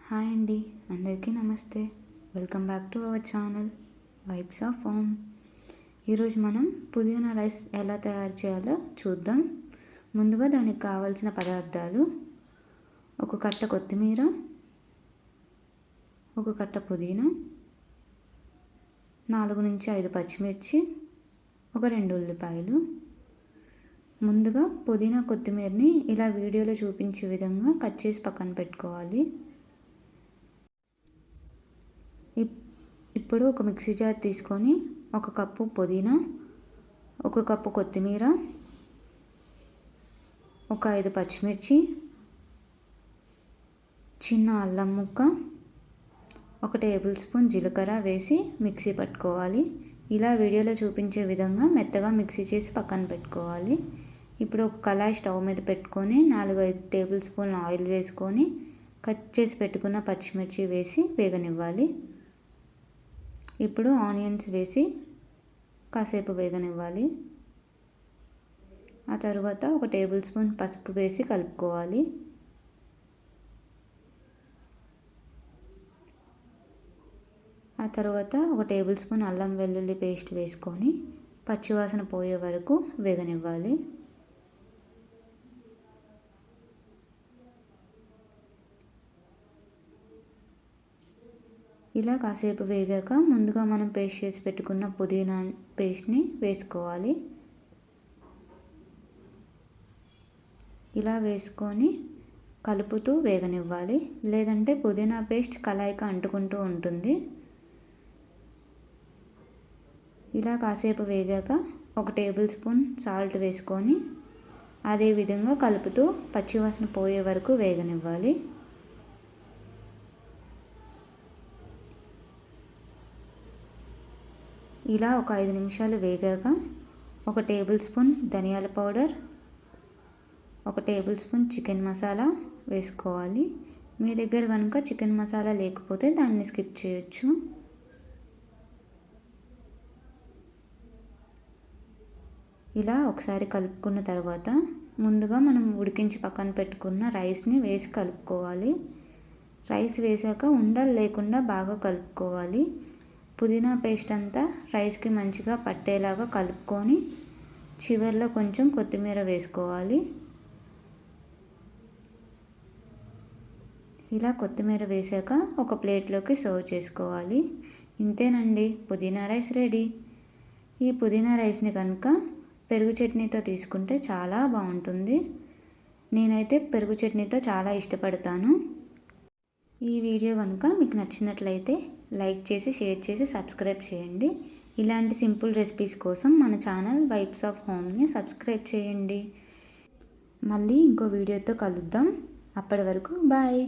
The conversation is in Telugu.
హాయ్ అండి, అందరికీ నమస్తే. Welcome back to our channel vibes of home. ఈరోజు మనం పుదీనా రైస్ ఎలా తయారు చేయాలో చూద్దాం. ముందుగా దానికి కావాల్సిన పదార్థాలు: ఒక కట్ట కొత్తిమీర, ఒక కట్ట పుదీనా, 4 నుంచి 5 పచ్చిమిర్చి, ఒక 2 ఉల్లిపాయలు. ముందుగా పుదీనా కొత్తిమీరని ఇలా వీడియోలో చూపించే విధంగా కట్ చేసి పక్కన పెట్టుకోవాలి. ఇప్పుడు ఒక మిక్సీ జార్ తీసుకొని ఒక కప్పు పుదీనా, ఒక కప్పు కొత్తిమీర, ఒక 5 పచ్చిమిర్చి, చిన్న అల్లం ముక్క, 1 టేబుల్ స్పూన్ జీలకర్ర వేసి మిక్సీ పట్టుకోవాలి. ఇలా వీడియోలో చూపించే విధంగా మెత్తగా మిక్సీ చేసి పక్కన పెట్టుకోవాలి. ఇప్పుడు ఒక కళాయి స్టవ్ మీద పెట్టుకొని 4-5 టేబుల్ స్పూన్ల ఆయిల్ వేసుకొని కట్ చేసి పెట్టుకున్న పచ్చిమిర్చి వేసి వేగనివ్వాలి. ఇప్పుడు ఆనియన్స్ వేసి కాసేపు వేగనివ్వాలి. ఆ తర్వాత 1 టేబుల్ స్పూన్ పసుపు వేసి కలుపుకోవాలి. ఆ తర్వాత 1 టేబుల్ స్పూన్ అల్లం వెల్లుల్లి పేస్ట్ వేసుకొని పచ్చివాసన పోయే వరకు వేగనివ్వాలి. ఇలా కాసేపు వేగాక ముందుగా మనం పేస్ట్ చేసి పెట్టుకున్న పుదీనా పేస్ట్ని వేసుకోవాలి. ఇలా వేసుకొని కలుపుతూ వేగనివ్వాలి, లేదంటే పుదీనా పేస్ట్ కళాయికి అంటుకుంటూ ఉంటుంది. ఇలా కాసేపు వేగాక 1 టేబుల్ స్పూన్ సాల్ట్ వేసుకొని అదేవిధంగా కలుపుతూ పచ్చివాసన పోయే వరకు వేగనివ్వాలి. ఇలా ఒక 5 నిమిషాలు వేగాక 1 టేబుల్ స్పూన్ ధనియాల powder, 1 table spoon chicken masala వేసుకోవాలి. మీ దగ్గర కనుక చికెన్ మసాలా లేకపోతే దాన్ని స్కిప్ చేయొచ్చు. ఇలా ఒకసారి కలుపుకున్న తర్వాత ముందుగా మనం ఉడికించి పక్కన పెట్టుకున్న రైస్ని వేసి కలుపుకోవాలి. రైస్ వేసాక ఉండలు లేకుండా బాగా కలుపుకోవాలి. పుదీనా పేస్ట్ అంతా రైస్కి మంచిగా పట్టేలాగా కలుపుకొని చివరిలో కొంచెం కొత్తిమీర వేసుకోవాలి. ఇలా కొత్తిమీర వేసాక ఒక ప్లేట్లోకి సర్వ్ చేసుకోవాలి. ఇంతేనండి, పుదీనా రైస్ రెడీ. ఈ పుదీనా రైస్ని కనుక పెరుగు చట్నీతో తీసుకుంటే చాలా బాగుంటుంది. నేనైతే పెరుగు చట్నీతో చాలా ఇష్టపడతాను. ఈ వీడియో కనుక మీకు నచ్చినట్లయితే లైక్ చేసి, షేర్ చేసి, సబ్స్క్రైబ్ చేయండి. ఇలాంటి సింపుల్ రెసిపీస్ కోసం మన ఛానల్ వైబ్స్ ఆఫ్ హోమ్ని సబ్స్క్రైబ్ చేయండి. మళ్ళీ ఇంకో వీడియోతో కలుద్దాం. అప్పటి వరకు బాయ్.